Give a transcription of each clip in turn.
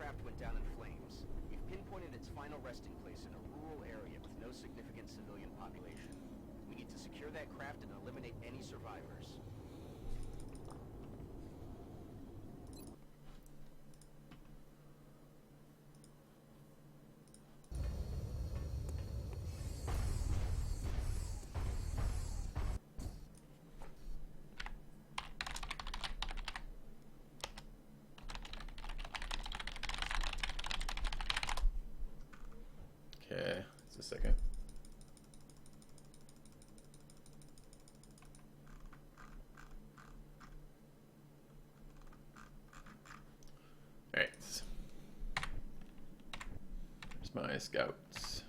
craft went down in flames. We've pinpointed its final resting place in a rural area with no significant civilian population. We need to secure that craft and eliminate any survivors. Okay, just a second. Alright. There's my scouts.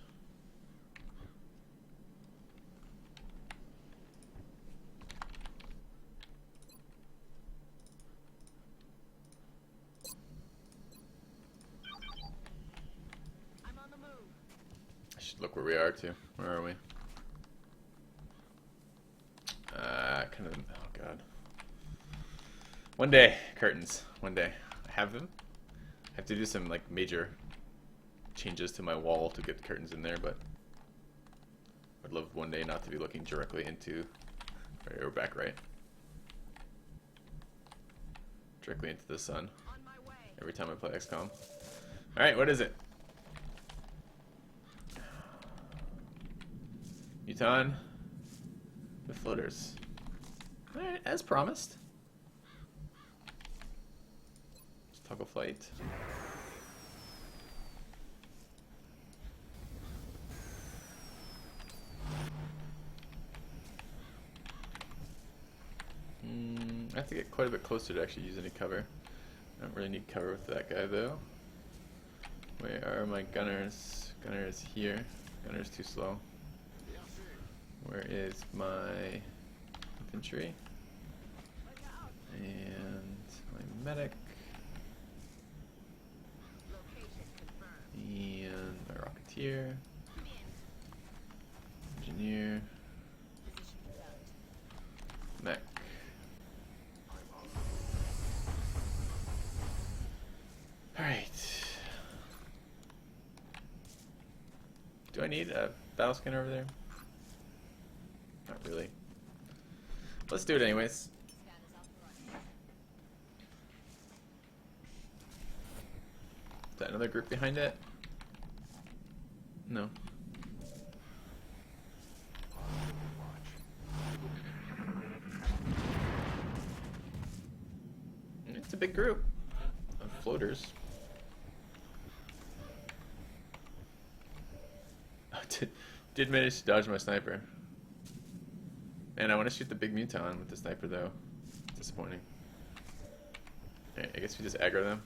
I should look where we are too. Where are we? Kind of. Oh god. One day, curtains. One day, I have them. I have to do some like major changes to my wall to get the curtains in there, but I'd love one day not to be looking directly into. Right, we're back right. Directly into the sun. Every time I play XCOM. All right, what is it? Muton with floaters. Alright, as promised. Just toggle flight. I have to get quite a bit closer to actually use any cover. I don't really need cover with that guy though. Where are my gunners? Gunner is here. Gunner's too slow. Where is my infantry? And my medic. And my rocketeer. Engineer. Mech. Alright. Do I need a battle scanner over there? Not really. Let's do it anyways. Is that another group behind it? No. It's a big group of floaters. Did manage to dodge my sniper. Man, I want to shoot the big Muton with the sniper though. Disappointing. Alright, I guess we just aggro them.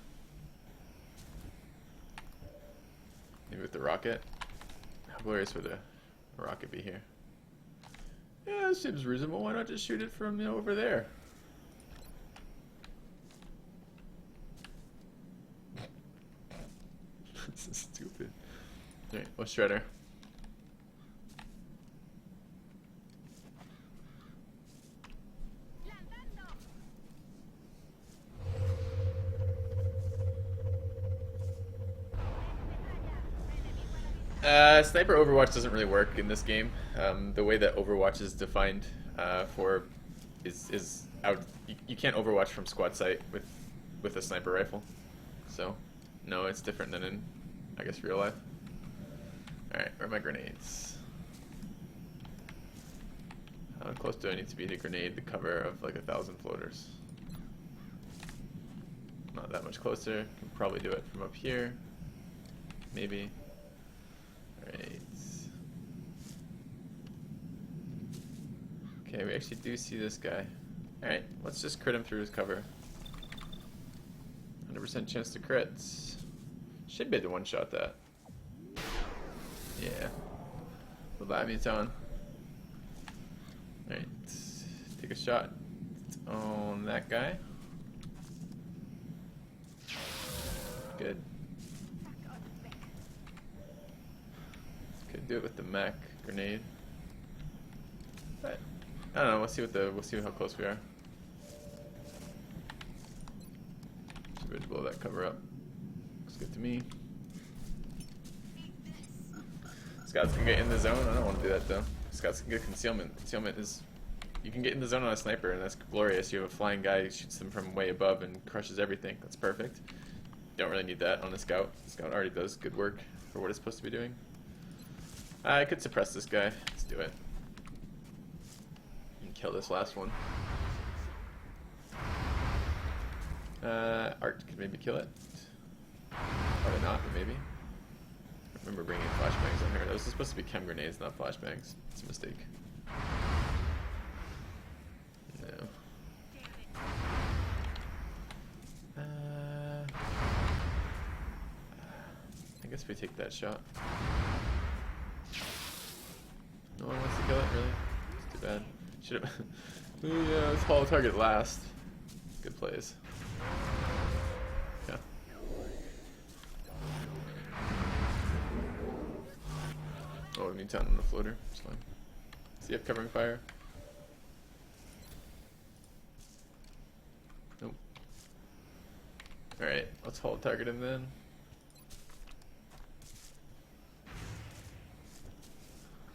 Maybe with the rocket. How glorious would a rocket be here? Yeah, this seems reasonable. Why not just shoot it from over there? This is stupid. Alright, what's Shredder? Sniper Overwatch doesn't really work in this game. The way that Overwatch is defined is out. You can't Overwatch from squad sight with a sniper rifle. So, no, it's different than in, I guess, real life. All right, where are my grenades? How close do I need to be to grenade the cover of like 1,000 floaters? Not that much closer. Can probably do it from up here. Maybe. Alright. Okay, we actually do see this guy. Alright, let's just crit him through his cover. 100% chance to crit. Should be able to one-shot that. Yeah. Bye-bye, Muton. Alright, take a shot on that guy. Good. Could do it with the mech grenade. But I don't know, we'll see how close we are. Should be able to blow that cover up. Looks good to me. Scouts can get in the zone. I don't want to do that though. Scouts can get concealment. Concealment is... You can get in the zone on a sniper, and that's glorious. You have a flying guy who shoots them from way above and crushes everything. That's perfect. Don't really need that on a scout. Scout already does good work for what it's supposed to be doing. I could suppress this guy. Let's do it. And kill this last one. Art could maybe kill it. Probably not, but maybe. I remember bringing flashbangs on here. Those are supposed to be chem grenades, not flashbangs. It's a mistake. No. I guess we take that shot. No one wants to kill it, really? It's too bad. Should have. Yeah, let's follow target last. Good plays. Yeah. Oh, we need time on the floater. It's fine. CF covering fire. Nope. Alright, let's hold target him then.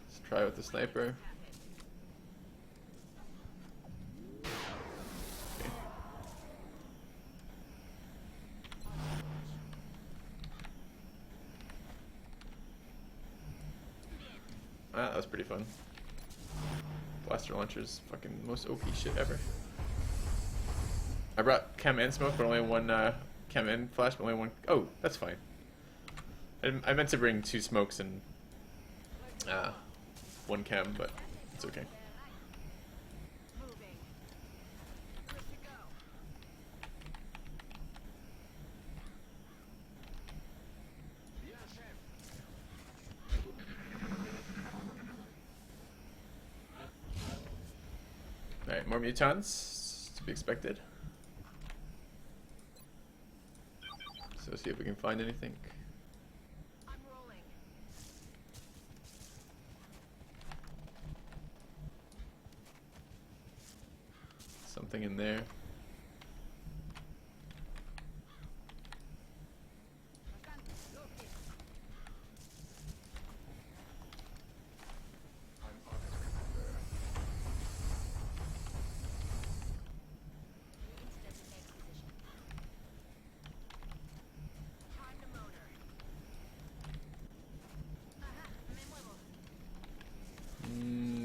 Let's try with the sniper. Okay. Ah, that was pretty fun. Blaster launchers, fucking most OP shit ever. I brought chem and smoke, but only one chem and flash, but only one. Oh, that's fine. I meant to bring 2 smokes and 1 chem, but it's okay. Alright, more mutants to be expected. So see if we can find anything. Something in there.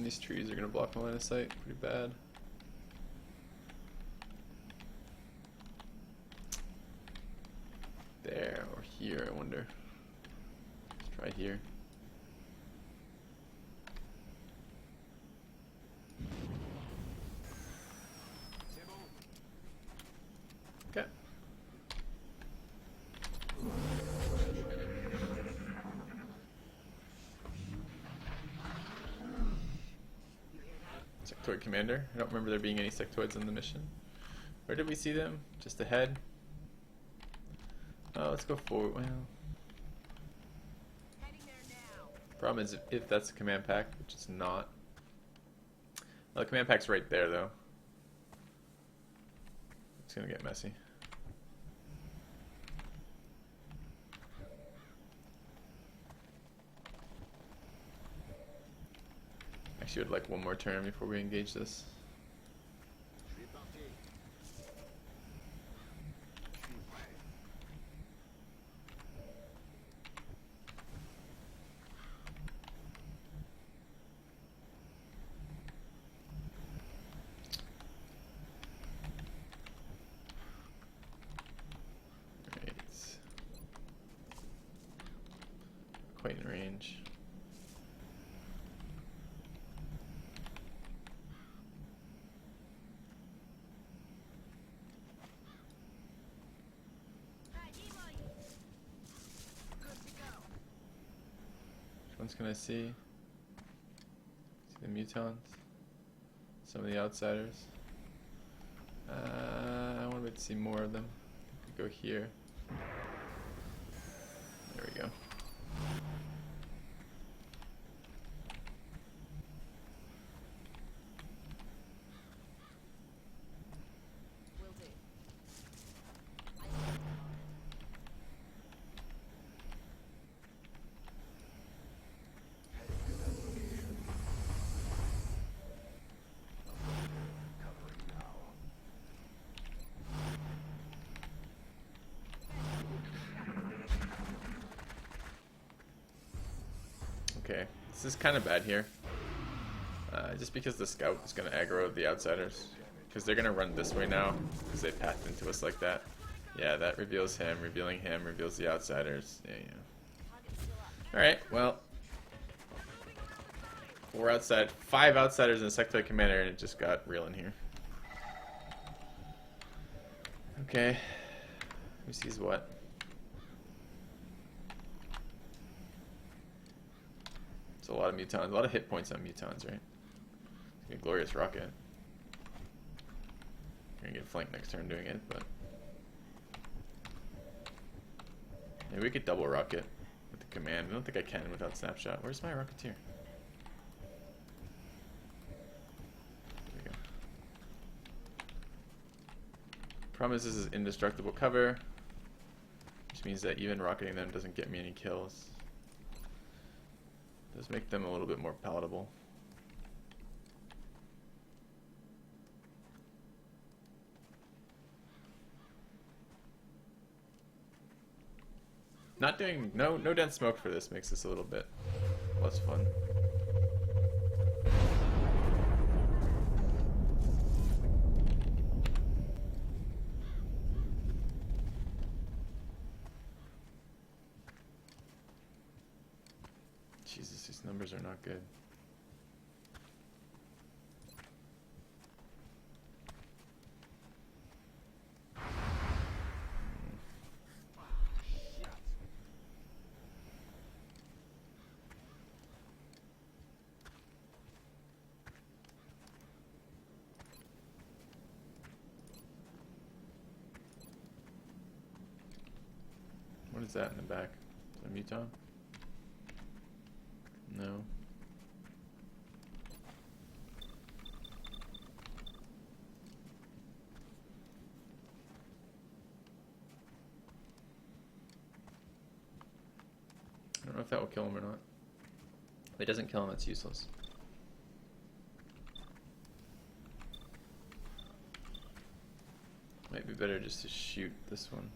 These trees are gonna block my line of sight pretty bad. There or here, I wonder. Let's try here. Okay. Sectoid commander. I don't remember there being any sectoids in the mission. Where did we see them? Just ahead? Oh, let's go forward. Well, problem is if that's a command pack, which it's not. Well, the command pack's right there, though. It's gonna get messy. Actually, would like one more turn before we engage this. Quite in range. Which ones can I see? See the mutants? Some of the outsiders? I wanted to see more of them. Go here. There we go. okay. This is kind of bad here. Just because the scout is going to aggro the outsiders. Because they're going to run this way now. Because they pathed into us like that. Yeah, that reveals him. Revealing him reveals the outsiders. Yeah, yeah. Alright, well. 5 outsiders and a sectoid commander, and it just got real in here. Okay. Who sees what? It's a lot of mutons, a lot of hit points on mutons, right? A glorious rocket. You're gonna get flanked next turn doing it, but maybe we could double rocket with the command. I don't think I can without snapshot. Where's my rocketeer? There we go. Problem is, this is indestructible cover, which means that even rocketing them doesn't get me any kills. Does make them a little bit more palatable. Not doing no dense smoke for this makes this a little bit less fun. Jesus, these numbers are not good. What is that in the back? Is that a muton? No. I don't know if that will kill him or not. If it doesn't kill him, it's useless. Might be better just to shoot this one.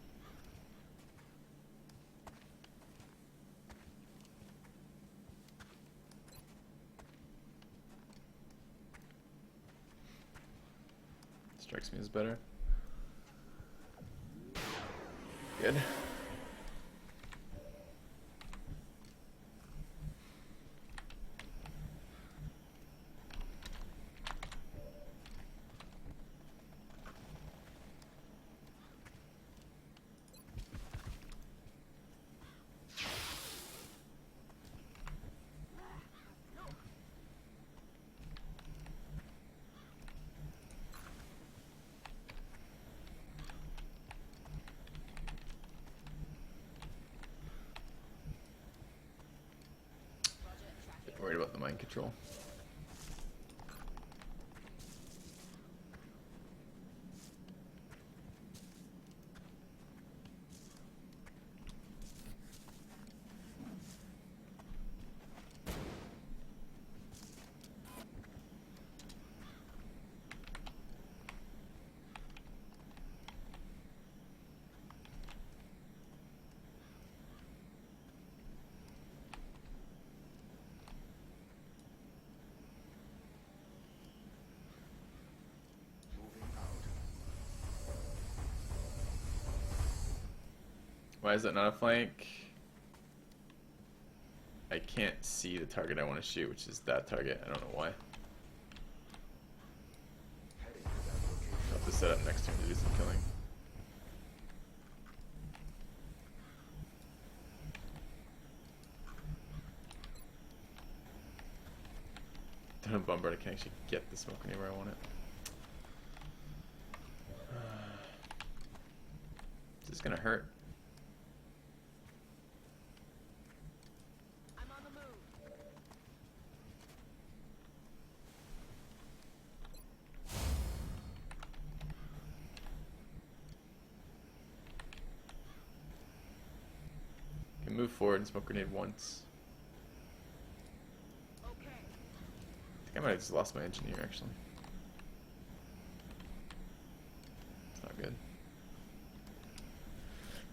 Strikes me as better. Good. Worried about the mind control. Why is that not a flank? I can't see the target I want to shoot, which is that target. I don't know why. I'll have to set up next turn to do some killing. Don't have Bombard, I can actually get the smoke anywhere I want it. This is gonna hurt. Move forward and smoke grenade once. Okay. I think I might have just lost my engineer actually. It's not good.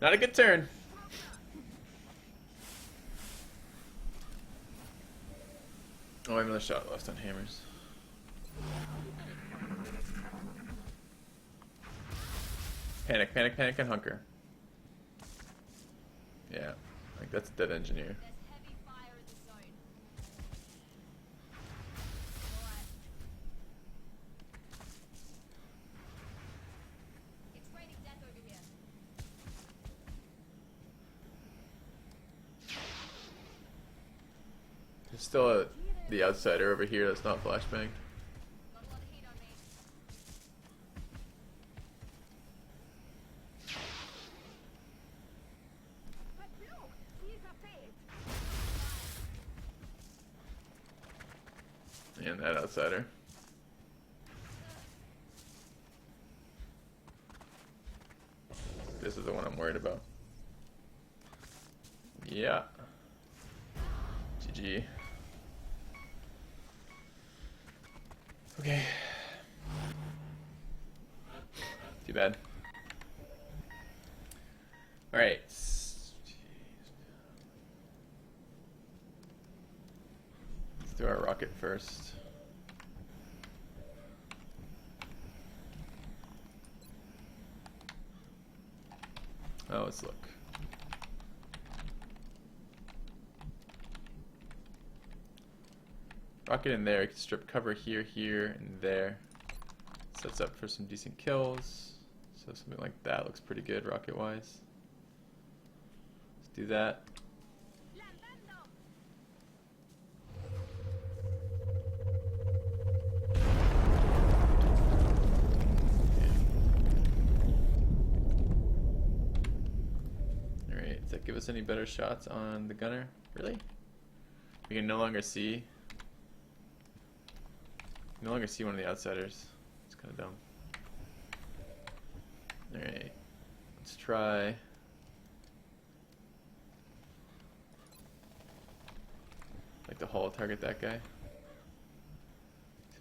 Not a good turn. Oh, I have another shot left on hammers. Panic, panic, panic, and hunker. Yeah, like that's a dead engineer. There's heavy fire in the zone. Alright. It's raining death over here. There's still the outsider over here that's not flashbang. Not a lot of heat on me. But look, he's a pit. And that outsider. This is the one I'm worried about. Yeah. GG. Okay. Too bad. Alright. Let's do our rocket first. Oh, let's look. Rocket in there, you can strip cover here, here, and there. Sets up for some decent kills. So something like that looks pretty good rocket-wise. Let's do that. Alright, does that give us any better shots on the gunner? Really? We can no longer see. No longer see one of the outsiders. It's kind of dumb. Alright. Let's try. Like the hull target that guy.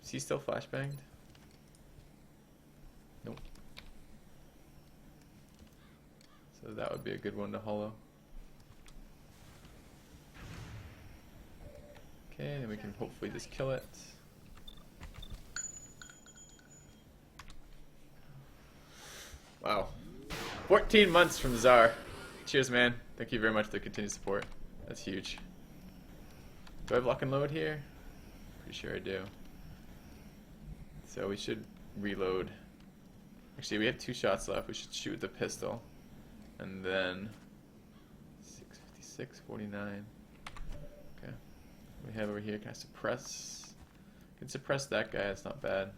Is he still flashbanged? Nope. So that would be a good one to hollow. Okay, then we can hopefully just kill it. Wow. 14 months from Czar. Cheers, man. Thank you very much for the continued support. That's huge. Do I have lock and load here? Pretty sure I do. So we should reload. Actually, we have 2 shots left. We should shoot with the pistol. And then 656, 49. Okay. What do we have over here? Can I suppress? I can suppress that guy. That's not bad.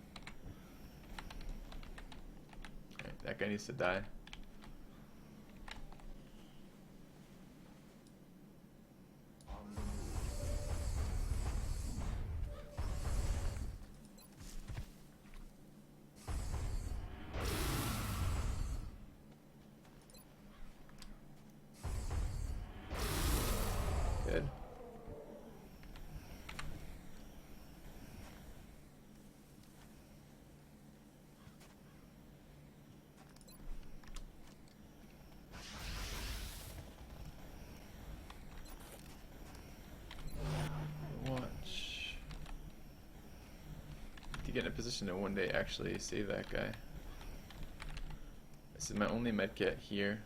That guy needs to die. Good. Get in a position to one day actually save that guy. This is my only medkit here.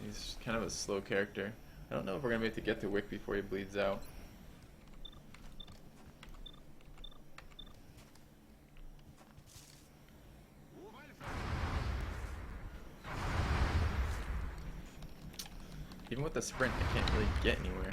He's kind of a slow character. I don't know if we're gonna be able to get to Wick before he bleeds out. Even with the sprint, I can't really get anywhere.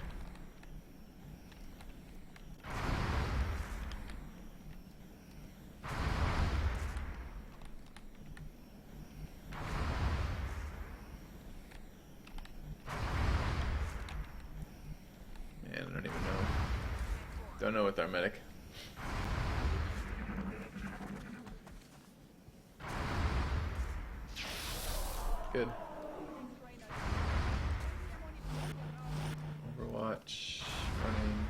Don't know with our medic. Good. Overwatch running.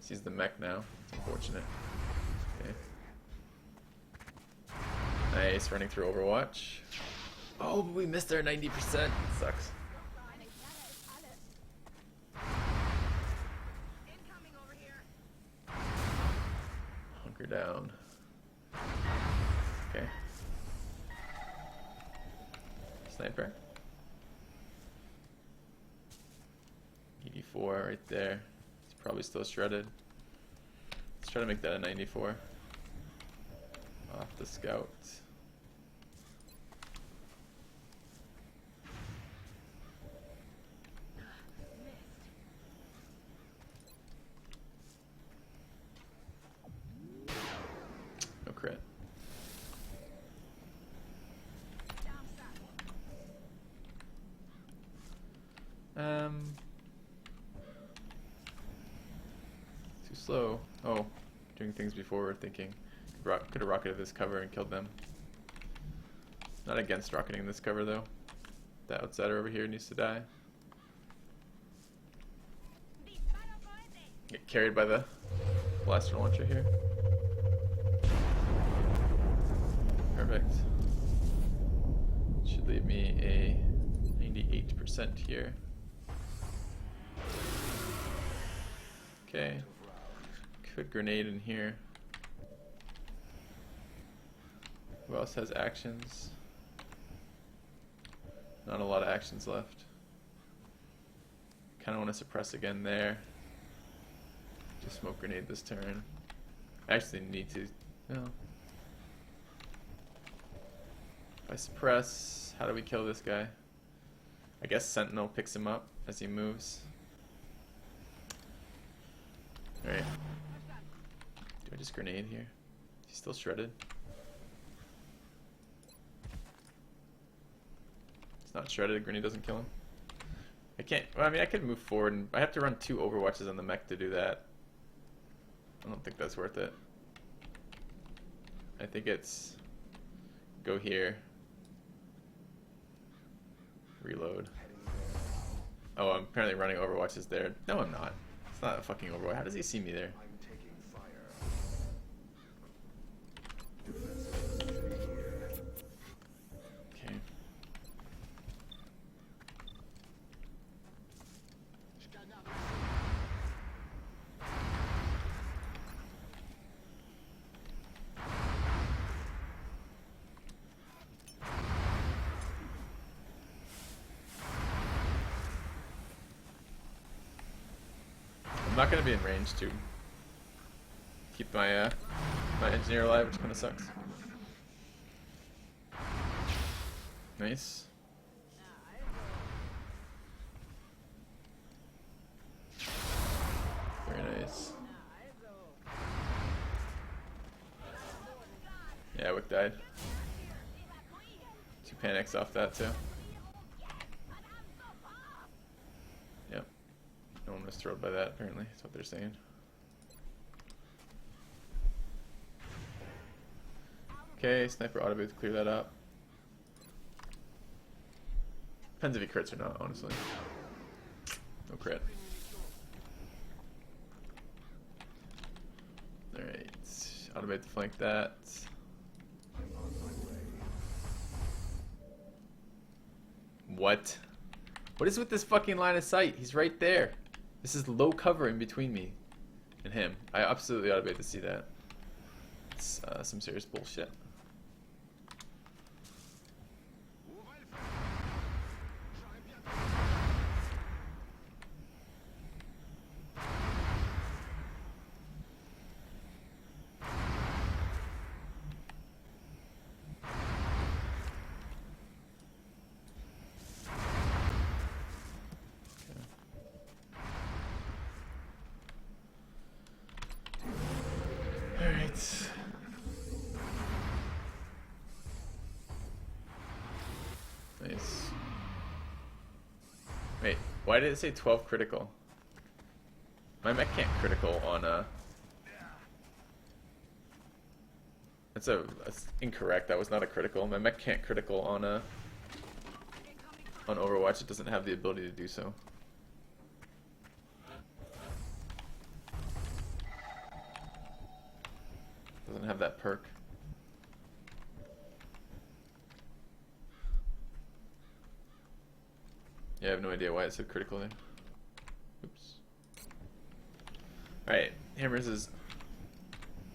Sees the mech now. It's unfortunate. Okay. Nice, running through Overwatch. Oh, but we missed our 90%. Sucks. Bunker down. Okay. Sniper. 84 right there. It's probably still shredded. Let's try to make that a 94. Off the scout. No crit. Too slow. Oh, doing things before we're thinking. Could have rocketed this cover and killed them. Not against rocketing this cover though. That outsider over here needs to die. Get carried by the blaster launcher here. Perfect. Should leave me a 98% here. Okay. Could grenade in here. Who else has actions? Not a lot of actions left. Kind of want to suppress again there. Just smoke grenade this turn. I actually need to. No. If I suppress, how do we kill this guy? I guess Sentinel picks him up as he moves. Alright. Do I just grenade here? He's still shredded. It's not shredded, grenade doesn't kill him. I can't, well, I mean I could move forward and I have to run 2 overwatches on the mech to do that. I don't think that's worth it. I think it's go here. Reload. Oh, I'm apparently running overwatches there. No, I'm not. It's not a fucking overwatch. How does he see me there? Okay. I'm not gonna be in range to keep my my engineer alive, which kind of sucks. Nice. Very nice. Yeah, Wick died. 2 panics off that too. Yep. No one was thrilled by that, apparently. That's what they're saying. Okay, sniper ought to be able to clear that up. Depends if he crits or not, honestly. No crit. Alright. Automate to flank that. What? What is with this fucking line of sight? He's right there. This is low cover in between me and him. I absolutely ought to be able to see that. It's some serious bullshit. Alright. Nice. Wait, why did it say 12 critical? My mech can't critical on that's incorrect. That was not a critical. My mech can't critical on Overwatch. It doesn't have the ability to do so. Doesn't have that perk. Yeah, I have no idea why it said critical there. Oops. Alright, Hammers is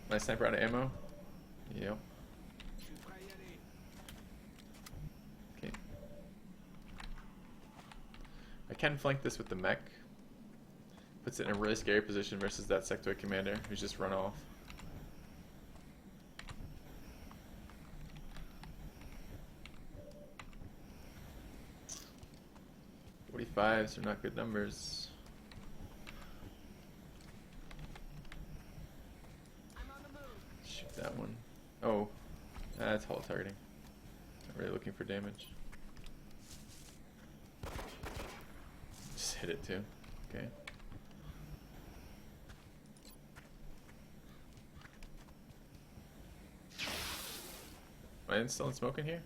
My sniper out of ammo? Yep. Okay. I can flank this with the mech. Puts it in a really scary position versus that sectoid commander who's just run off. .45s are not good numbers. Shoot that one. Oh, that's hull targeting. Not really looking for damage. Just hit it too. Okay. Am I still in smoke in here?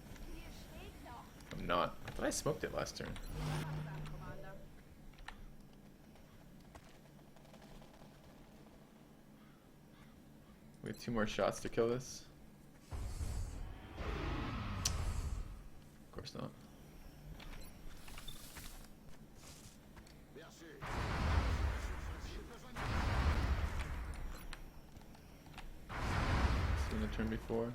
I'm not. I thought I smoked it last turn. We have 2 more shots to kill this. Of course not. Seen the turn before.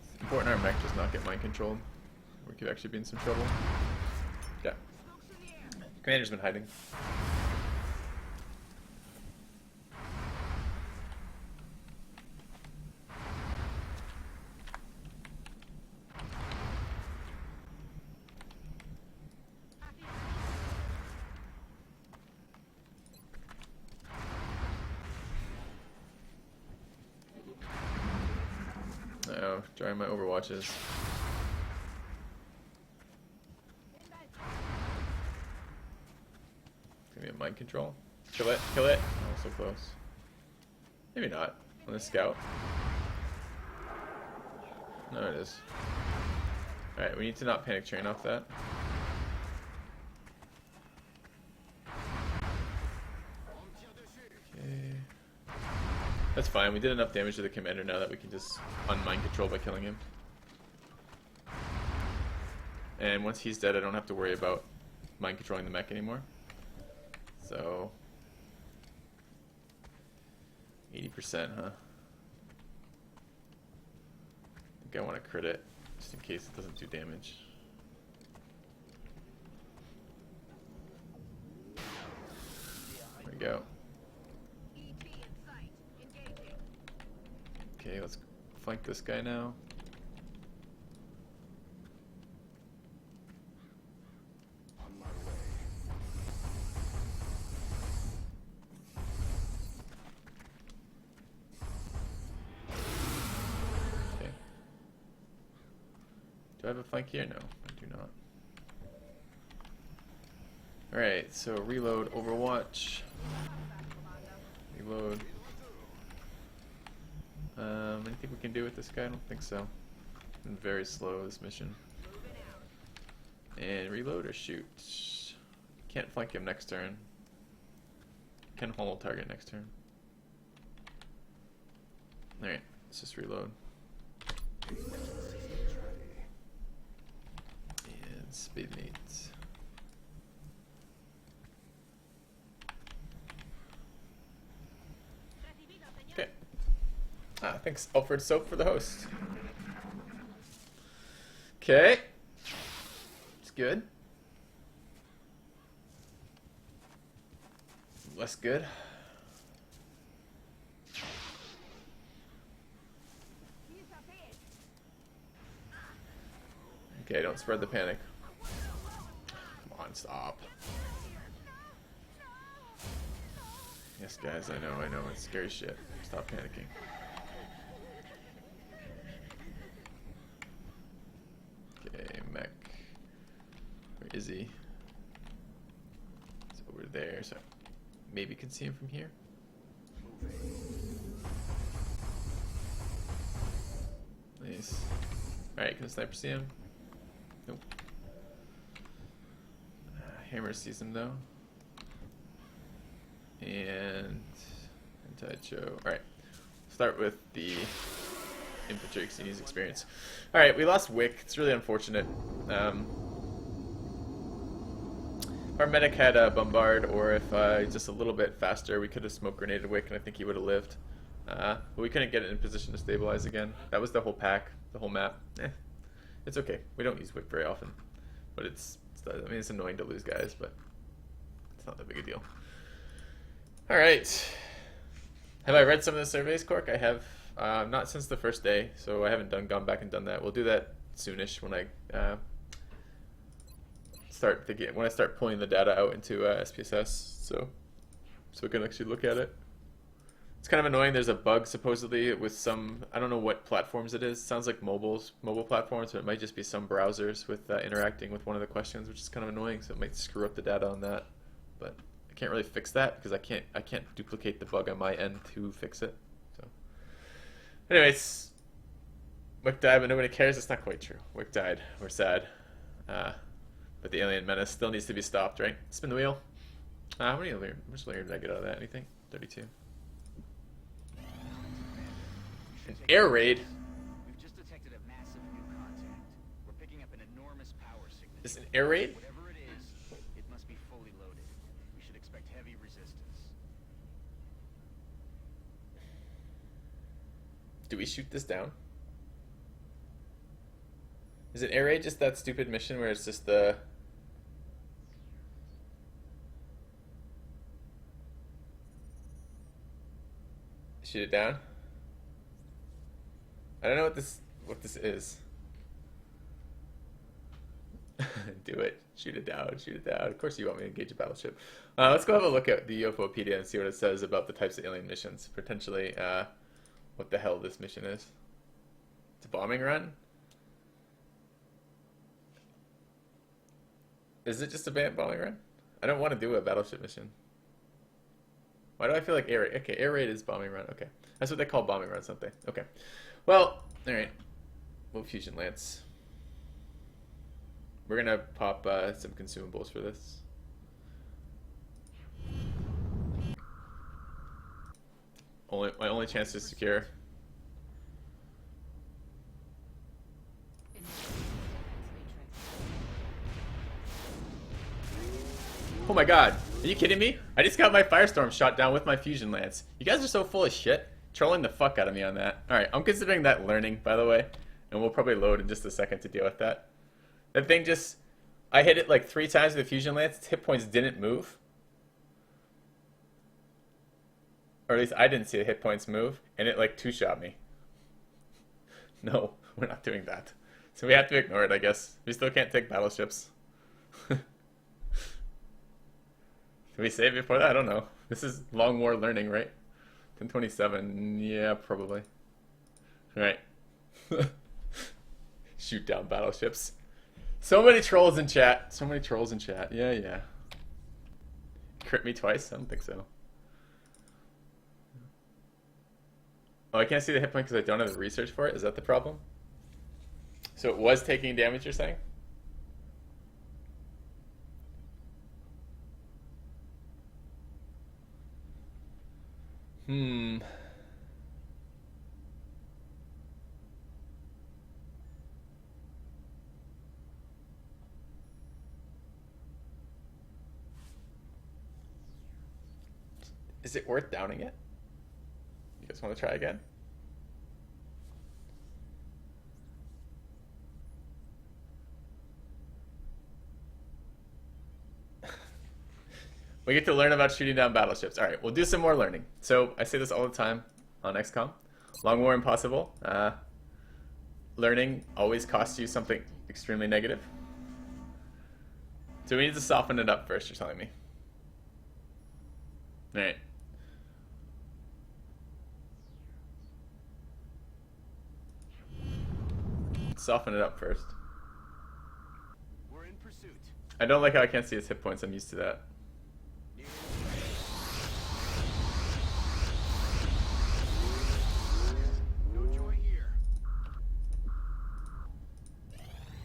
It's important our mech does not get mind controlled. We could actually be in some trouble. Yeah. Commander's been hiding. Uh-oh, drawing my overwatches. Gonna be a mind control. Kill it, kill it. Oh, so close. Maybe not. On the scout. No, it is. Alright, we need to not panic train off that. Okay. That's fine, we did enough damage to the commander now that we can just unmind control by killing him. And once he's dead, I don't have to worry about mind controlling the mech anymore. So 80%, huh? I think I want to crit it, just in case it doesn't do damage. There we go. Okay, let's flank this guy now. Okay. Do I have a flank here? No, I do not. Alright, so reload Overwatch. Reload. Anything we can do with this guy? I don't think so. Been very slow this mission. And reload or shoot? Can't flank him next turn. Can hold target next turn. Alright, let's just reload. And speed mates. Okay. Thanks, Alfred Soap, for the host. Okay. It's good. Less good. Okay, don't spread the panic. Come on, stop. Yes, guys, I know, it's scary shit. Stop panicking. Okay, mech. Where is he? He's over there, so maybe can see him from here. Nice. Alright, can the sniper see him? Nope. Hammer sees him though. And anti-choke. Alright. Start with the infantry because he needs experience. Alright, we lost Wick. It's really unfortunate. our medic had bombard, or if just a little bit faster, we could have smoke grenaded Wick, and I think he would have lived. But we couldn't get it in position to stabilize again. That was the whole pack, the whole map. It's okay. We don't use Wick very often, but I mean, it's annoying to lose guys, but it's not that big a deal. All right. Have I read some of the surveys, Cork? I have. Not since the first day, so I haven't gone back and done that. We'll do that soonish when I start pulling the data out into SPSS, so we can actually look at it. It's kind of annoying. There's a bug supposedly with some, I don't know what platforms it is. It sounds like mobile platforms, but it might just be some browsers with interacting with one of the questions, which is kind of annoying. So it might screw up the data on that, but I can't really fix that because I can't duplicate the bug on my end to fix it. So, anyways, Wick died, but nobody cares. It's not quite true. Wick died. We're sad. But the alien menace still needs to be stopped, right? Spin the wheel. How much layer did I get out of that? Anything? 32. An air raid? We've just detected a massive new contact. We're picking up an enormous power signature. Is it an air raid? Whatever it is, it must be fully loaded. We should expect heavy resistance. Do we shoot this down? Is it air raid just that stupid mission where it's just the... Shoot it down? I don't know what this is. Do it. Shoot it down. Shoot it down. Of course you want me to engage a battleship. Let's go have a look at the UFOpedia and see what it says about the types of alien missions. Potentially, what the hell this mission is. It's a bombing run? Is it just a bombing run? I don't want to do a battleship mission. Why do I feel like air raid? Okay, air raid is bombing run. Okay. That's what they call bombing runs, don't they? Okay. Well, alright. We'll fusion lance. We're gonna pop some consumables for this. My only chance to secure. Oh my god, are you kidding me? I just got my Firestorm shot down with my Fusion Lance. You guys are so full of shit. Trolling the fuck out of me on that. Alright, I'm considering that learning, by the way. And we'll probably load in just a second to deal with that. That thing just... I hit it like 3 times with the Fusion Lance. Its hit points didn't move. Or at least I didn't see the hit points move. And it like 2-shot me. No, we're not doing that. So we have to ignore it, I guess. We still can't take battleships. Did we save before that? I don't know. This is long war learning, right? 1027. Yeah, probably. Alright. Shoot down battleships. So many trolls in chat. So many trolls in chat. Yeah, yeah. Crit me twice? I don't think so. Oh, I can't see the hit point because I don't have the research for it? Is that the problem? So it was taking damage, you're saying? Is it worth downing it? You guys want to try again? We get to learn about shooting down battleships. Alright, we'll do some more learning. So, I say this all the time on XCOM. Long War Impossible. Learning always costs you something extremely negative. So we need to soften it up first, you're telling me. Alright. Soften it up first. We're in pursuit. I don't like how I can't see his hit points. I'm used to that. No joy here.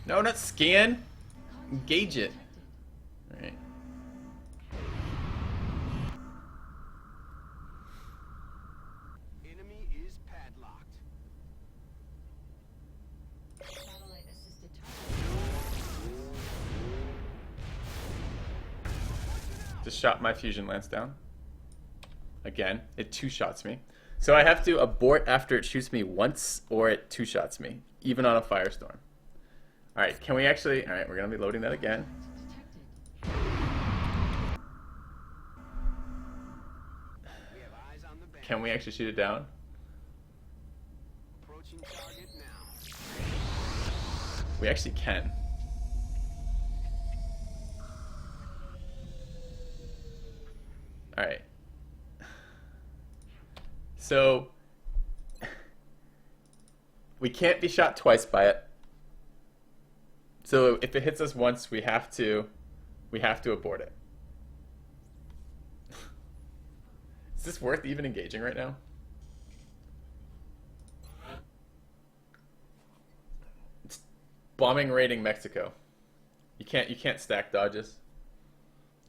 No, not scan. Engage it. Alright. Enemy is padlocked. Satellite assisted Just shot my fusion lance down. Again, it two-shots me. So I have to abort after it shoots me once, or it two-shots me, even on a firestorm. Alright, can we actually... Alright, we're going to be loading that again. We have eyes on the band. Can we actually shoot it down? Approaching target now. We actually can. Alright. So... we can't be shot twice by it. So if it hits us once, we have to abort it. Is this worth even engaging right now? It's bombing raiding Mexico. You can't stack dodges.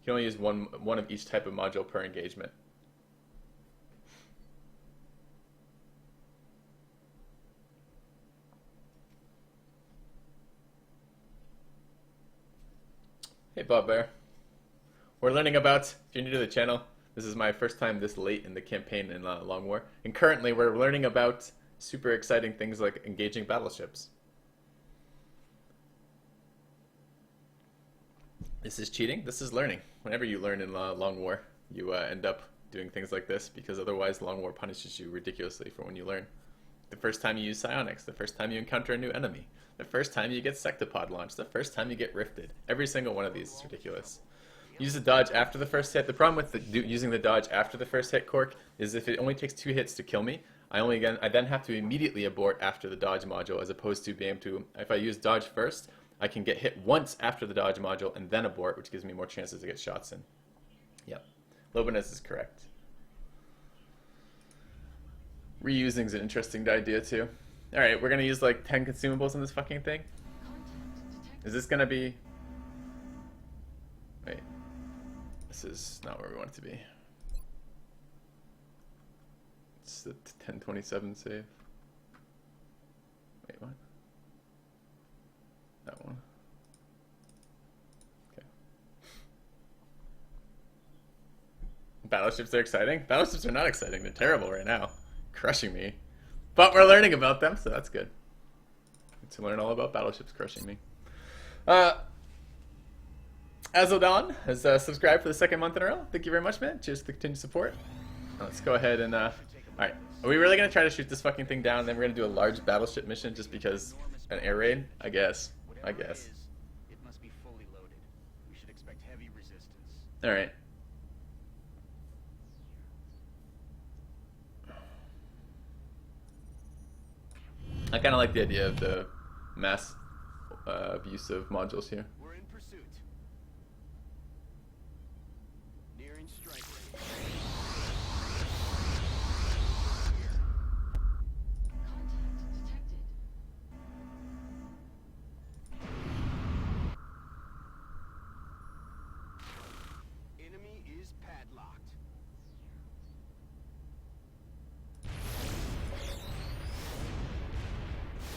You can only use one of each type of module per engagement. Hey Bob Bear. We're learning about, if you're new to the channel, this is my first time this late in the campaign in Long War. And currently we're learning about super exciting things like engaging battleships. This is cheating, this is learning. Whenever you learn in Long War, you end up doing things like this because otherwise Long War punishes you ridiculously for when you learn. The first time you use psionics, the first time you encounter a new enemy, the first time you get sectopod launched, the first time you get rifted. Every single one of these is ridiculous. Use the dodge after the first hit. The problem with using the dodge after the first hit, Cork, is if it only takes 2 hits to kill me, I then have to immediately abort after the dodge module, as opposed to being able to, if I use dodge first, I can get hit once after the dodge module and then abort, which gives me more chances to get shots in. Yep. Lobanez is correct. Reusing is an interesting idea too. Alright, we're gonna use like 10 consumables on this fucking thing. Is this gonna be... Wait. This is not where we want it to be. It's the 1027 save. Wait, what? That one. Okay. Battleships are exciting? Battleships are not exciting, they're terrible right now. Crushing me. But we're learning about them, so that's good. To learn all about battleships crushing me. Azodon has subscribed for the 2nd month in a row. Thank you very much, man. Cheers for the continued support. Let's go ahead and... Alright, are we really going to try to shoot this fucking thing down and then we're going to do a large battleship mission just because an air raid? I guess. I guess. It must be fully loaded. We should expect heavy resistance. Alright. I kind of like the idea of the mass use of modules here. We're in pursuit. Nearing strike range. Contact detected. Enemy is padlocked.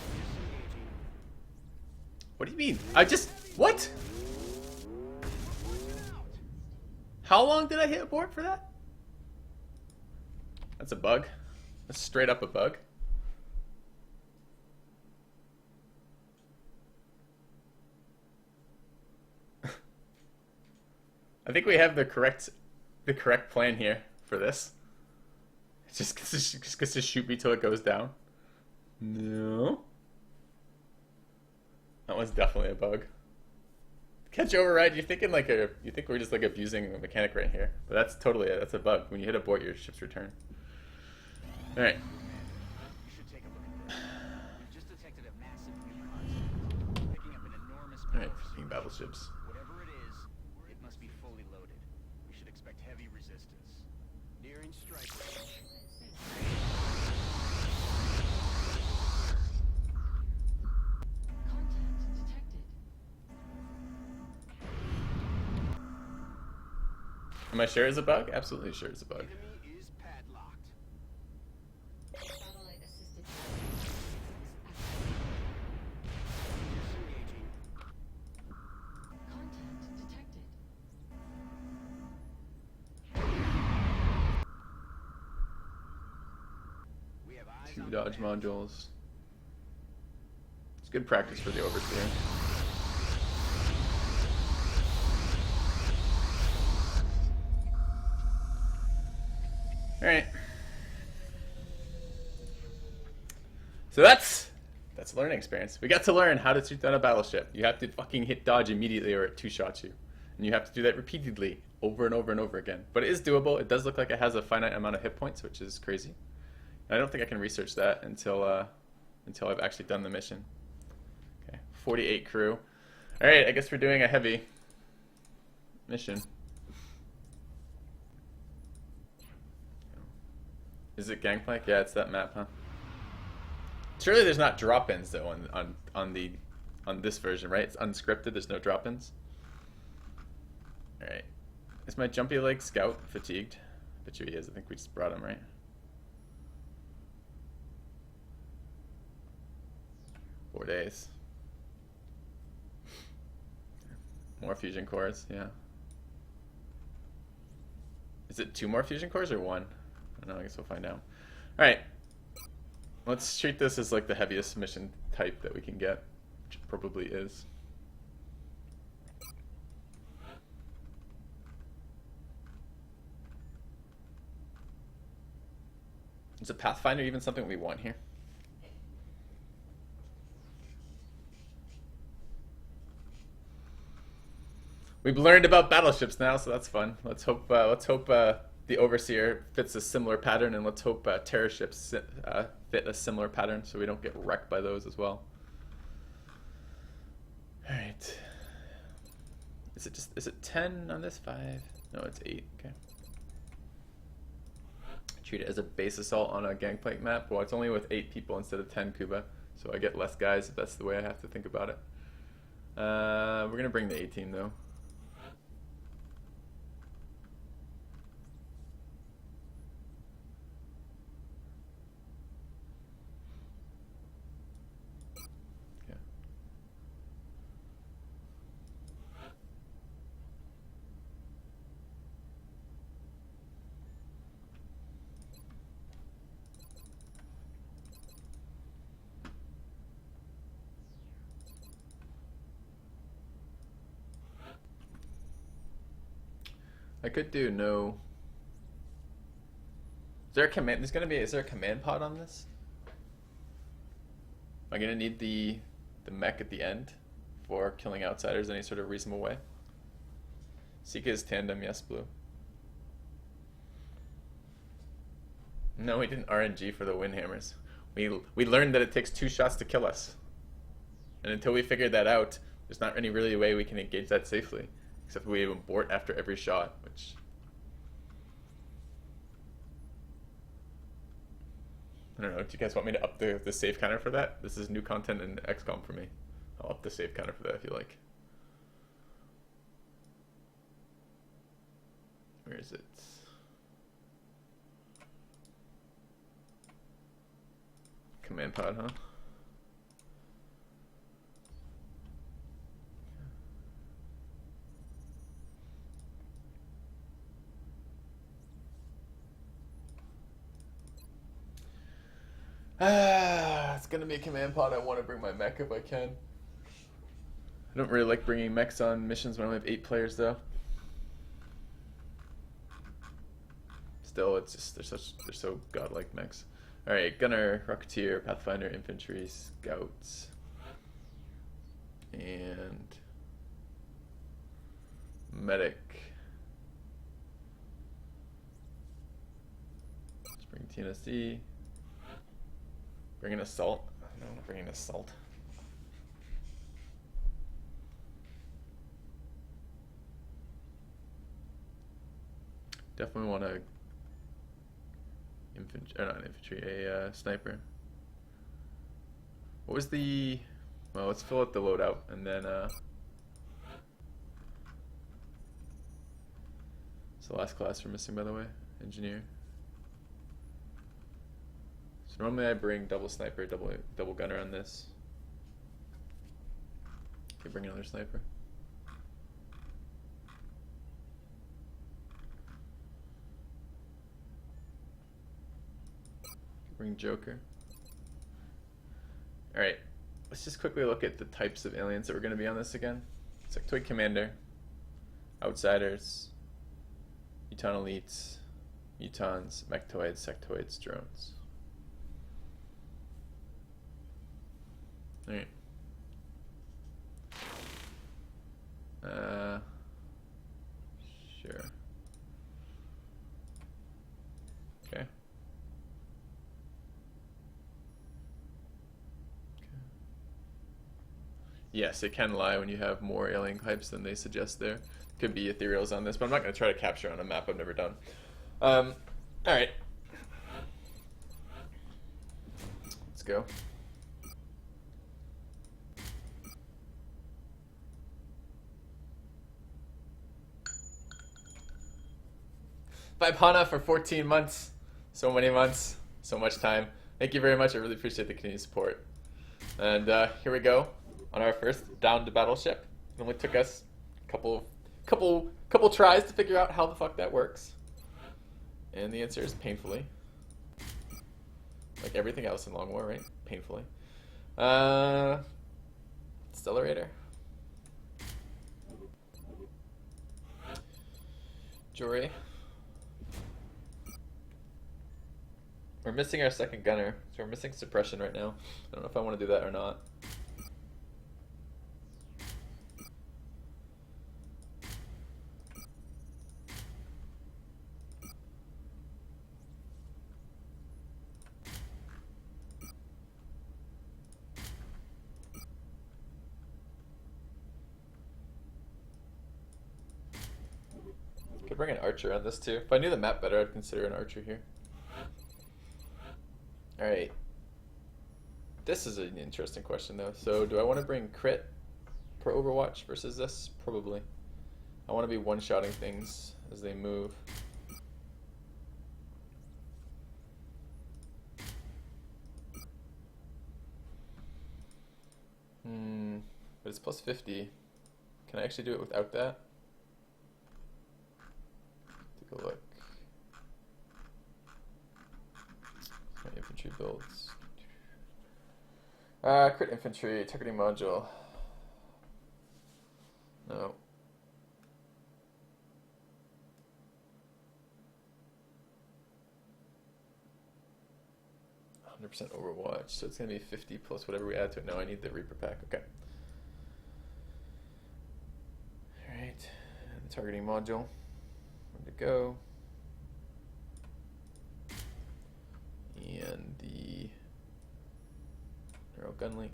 Disengaging. What do you mean? I just... What? Pushing out. How long did I hit abort for that? That's a bug. That's straight up a bug. I think we have the correct plan here for this. It's just gets to shoot me till it goes down. No. That one's definitely a bug. Catch override. You're thinking like you think we're just like abusing a mechanic right here, but that's totally that's a bug. When you hit abort, your ship's return. All right. You should take a look at this. We've just detected a massive new concept, picking up an enormous All right. power Fucking source. battleships. Whatever it is, it must be fully loaded. We should expect heavy resistance. Nearing strike range. Contact detected. Am I sure it's a bug? Absolutely sure it's a bug. Enemy is padlocked. Satellite assisted. Disengaging. Contact detected. 2 dodge modules. It's good practice for the overseer. Alright. So that's a learning experience. We got to learn how to shoot down a battleship. You have to fucking hit dodge immediately or it two-shots you. And you have to do that repeatedly, over and over and over again. But it is doable. It does look like it has a finite amount of hit points, which is crazy. And I don't think I can research that until I've actually done the mission. Okay, 48 crew. Alright, I guess we're doing a heavy mission. Is it Gangplank? Yeah, it's that map, huh? Surely there's not drop-ins though on this version, right? It's unscripted. There's no drop-ins. All right. Is my jumpy leg scout fatigued? Bet you he is. I think we just brought him, right? Four days. More fusion cores, yeah. Is it 2 more fusion cores or 1? I don't know. I guess we'll find out. All right. Let's treat this as like the heaviest mission type that we can get, which it probably is. Is a Pathfinder even something we want here? We've learned about battleships now, so that's fun. Let's hope the Overseer fits a similar pattern, and let's hope terror ships fit a similar pattern so we don't get wrecked by those as well. All right. Is it 10 on this? 5? No, it's 8. Okay. Treat it as a base assault on a Gangplank map. Well, it's only with 8 people instead of 10 Kuba, so I get less guys if that's the way I have to think about it. We're gonna bring the 18 though. I could do no. Is there a command? Is there a command pod on this? Am I gonna need the mech at the end for killing outsiders in any sort of reasonable way? Seeka is tandem, yes, blue. No, we didn't RNG for the Windhammers. We learned that it takes 2 shots to kill us, and until we figured that out, there's not any really way we can engage that safely. Except we abort after every shot, which... I don't know, do you guys want me to up the save counter for that? This is new content in XCOM for me. I'll up the save counter for that if you like. Where is it? Command pod, huh? It's gonna be a command pod. I want to bring my mech if I can. I don't really like bringing mechs on missions when I only have 8 players though. Still, it's just they're so godlike mechs. All right, gunner, rocketeer, pathfinder, infantry, scouts, and medic. Let's bring TNSD. Bring an assault. I don't want to bring an assault. Definitely want a a sniper. What was the? Well, let's fill out the loadout and then. It's the last class we're missing, by the way. Engineer. So normally I bring double sniper, double gunner on this. Okay, bring another sniper. Bring Joker. Alright, let's just quickly look at the types of aliens that were going to be on this again. Sectoid Commander, Outsiders, Muton Elites, Mutons, Mechtoids, Sectoids, Drones. Alright. Sure. Okay. Yes, it can lie when you have more alien types than they suggest there. Could be ethereals on this, but I'm not going to try to capture on a map I've never done. Alright. Let's go. Vipana for 14 months. So many months. So much time. Thank you very much. I really appreciate the continued support. And here we go on our first downed battleship. It only took us a couple tries to figure out how the fuck that works. And the answer is painfully. Like everything else in Long War, right? Painfully. Stellarator. Jory. We're missing our second gunner, so we're missing suppression right now. I don't know if I want to do that or not. Could bring an archer on this too. If I knew the map better, I'd consider an archer here. Alright. This is an interesting question though. So do I want to bring crit per Overwatch versus this? Probably. I want to be one-shotting things as they move. But it's plus 50. Can I actually do it without that? Take a look. My infantry builds. Crit infantry, targeting module. No. %, Overwatch, so it's gonna be 50 plus whatever we add to it. No, I need the Reaper pack. Okay. All right, and the targeting module. Where to go? And the narrow gun link.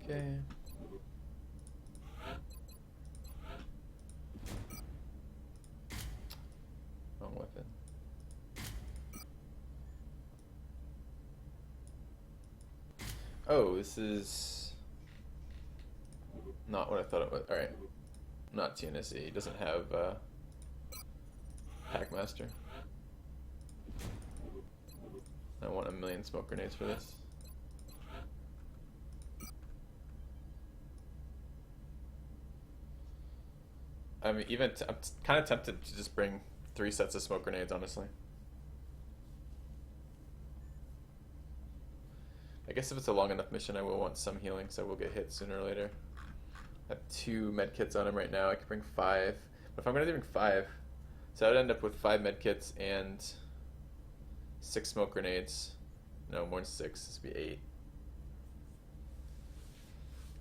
Okay. Okay. Wrong weapon. Oh, this is not what I thought it was. Alright. Not TNSE. It doesn't have Packmaster. I want a million smoke grenades for this. I mean, I'm kind of tempted to just bring 3 sets of smoke grenades, honestly. I guess if it's a long enough mission, I will want some healing, so I will get hit sooner or later. I have 2 medkits on him right now. I could bring 5. But if I'm going to bring 5, so I'd end up with 5 medkits and 6 smoke grenades. No, more than 6. This would be 8.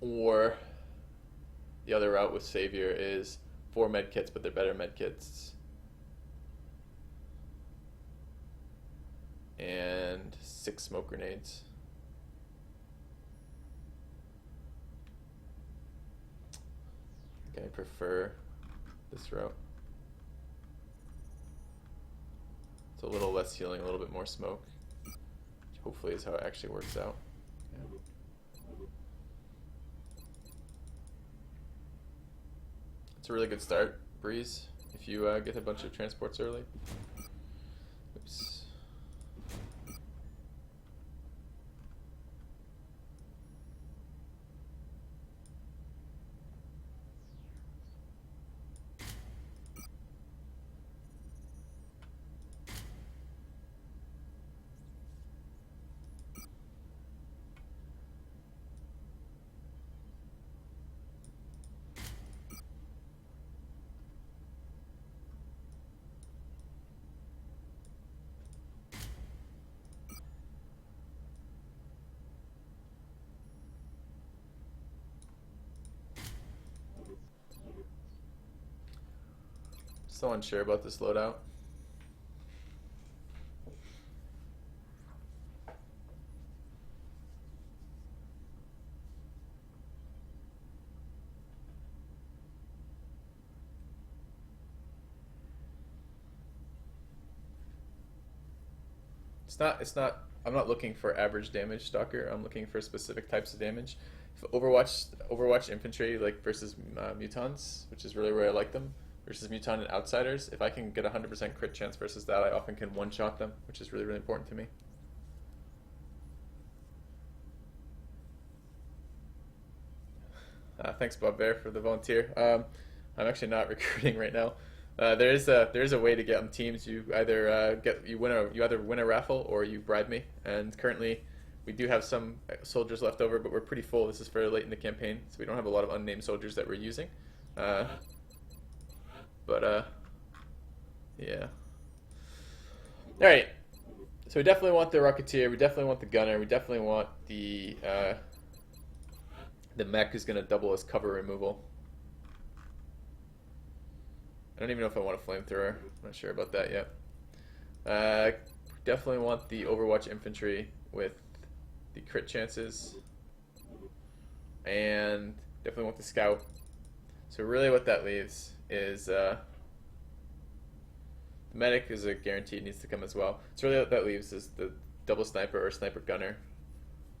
Or the other route with Savior is 4 medkits, but they're better medkits. And 6 smoke grenades. I think I prefer this route. It's a little less healing, a little bit more smoke. Which hopefully is how it actually works out. Yeah. It's a really good start, Breeze, if you get a bunch of transports early. Oops. So unsure about this loadout. I'm not looking for average damage, Stalker. I'm looking for specific types of damage. If Overwatch infantry like versus mutants, which is really where I like them, versus mutant and outsiders. If I can get 100% crit chance versus that, I often can one-shot them, which is really, really important to me. Thanks, Bob Bear, for the volunteer. I'm actually not recruiting right now. There is a way to get on teams. You either win a raffle or you bribe me. And currently, we do have some soldiers left over, but we're pretty full. This is fairly late in the campaign, so we don't have a lot of unnamed soldiers that we're using. Yeah. All right. So we definitely want the Rocketeer. We definitely want the Gunner. We definitely want the mech is going to double as cover removal. I don't even know if I want a flamethrower. I'm not sure about that yet. Definitely want the Overwatch infantry with the crit chances. And definitely want the scout. So really what that leaves is the medic is a guaranteed, needs to come as well. So really what that leaves is the double sniper or sniper gunner,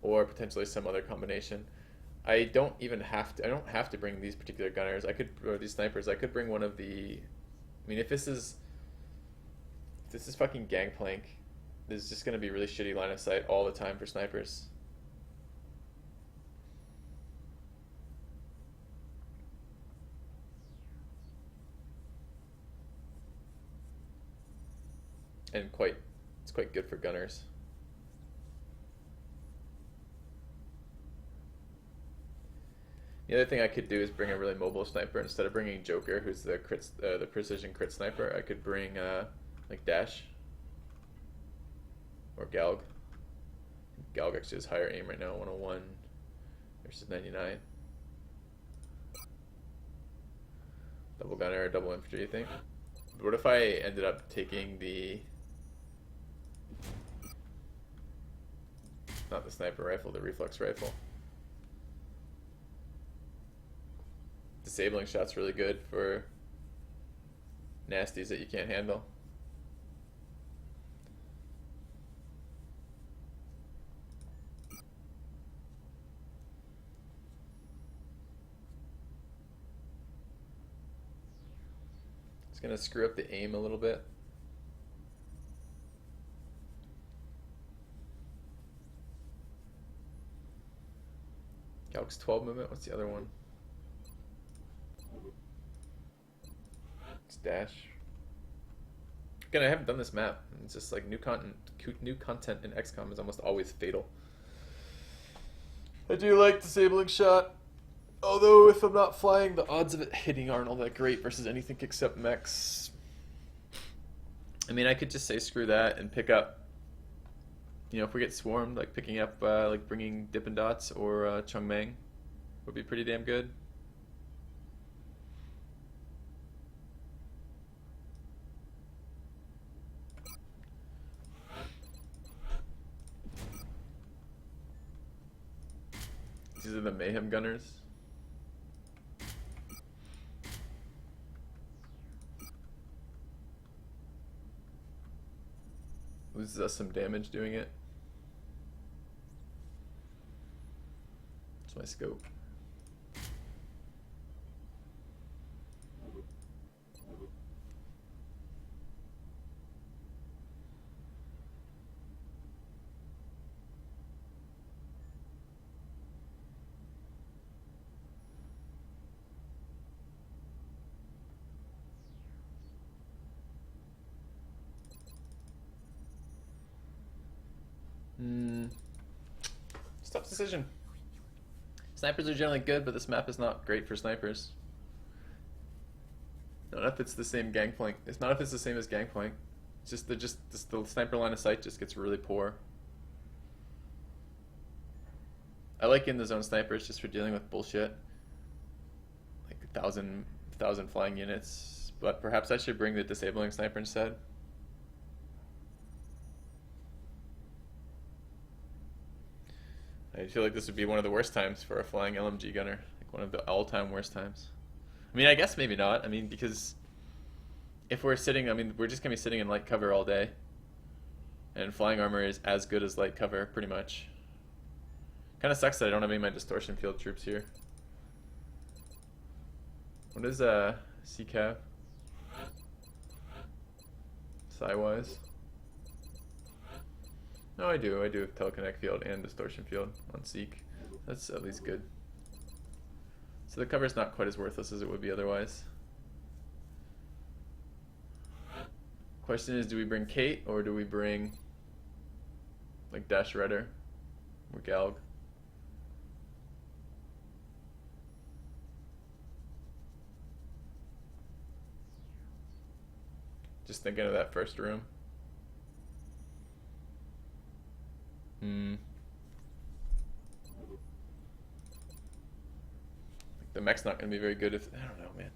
or potentially some other combination. I don't have to bring these particular gunners. Or these snipers. I could bring one of the. I mean, if this is fucking Gangplank, there's just gonna be really shitty line of sight all the time for snipers. And it's quite good for gunners. The other thing I could do is bring a really mobile sniper instead of bringing Joker, who's the precision crit sniper. I could bring like Dash or Galg. Galg actually has higher aim right now, 101 versus 99. Double gunner or double infantry, you think? But what if I ended up taking not the sniper rifle, the reflex rifle? Disabling shot's really good for nasties that you can't handle. It's gonna screw up the aim a little bit. Calc's 12 movement, what's the other one? Dash. Again, I haven't done this map. It's just like new content in XCOM is almost always fatal. I do like disabling shot, although if I'm not flying, the odds of it hitting aren't all that great versus anything except mechs. I mean, I could just say screw that and pick up. You know, if we get swarmed, like picking up, like bringing Dippin' Dots or Chung Mang would be pretty damn good. These are the Mayhem Gunners. Loses us some damage doing it. That's my scope. It's a tough decision. Snipers are generally good, but this map is not great for snipers. Not if it's the same Gangplank. It's not if it's the same as Gangplank. It's just the sniper line of sight just gets really poor. I like in the zone snipers just for dealing with bullshit, like 1,000 flying units, but perhaps I should bring the disabling sniper instead. I feel like this would be one of the worst times for a flying LMG gunner. Like one of the all-time worst times. I mean, I guess maybe not. I mean, because if we're sitting, I mean, we're just going to be sitting in light cover all day. And flying armor is as good as light cover, pretty much. Kind of sucks that I don't have any of my distortion field troops here. What is CCAV? Psi-wise? No, I do have telekinetic field and distortion field on Seek. That's at least good. So the cover's not quite as worthless as it would be otherwise. Question is, do we bring Kate or do we bring like Dash Redder or Galg? Just thinking of that first room. The mech's not going to be very good if... I don't know, man.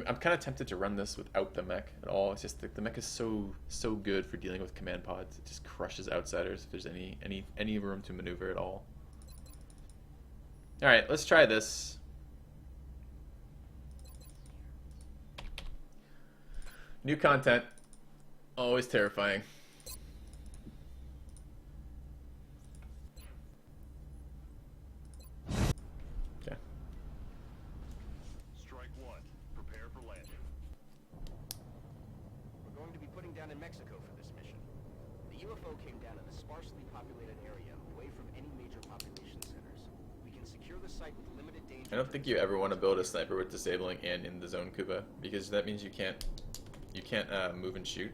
I'm kind of tempted to run this without the mech at all. It's just the mech is so good for dealing with command pods. It just crushes outsiders if there's any room to maneuver at all. Alright, let's try this. New content. Always terrifying. Okay. Strike one. Prepare for landing. We're going to be putting down in Mexico for this mission. The UFO came down in a sparsely populated area away from any major population centers. We can secure the site with limited danger. I don't think you ever want to build a sniper with disabling and in the zone Kuba, because that means you can't move and shoot.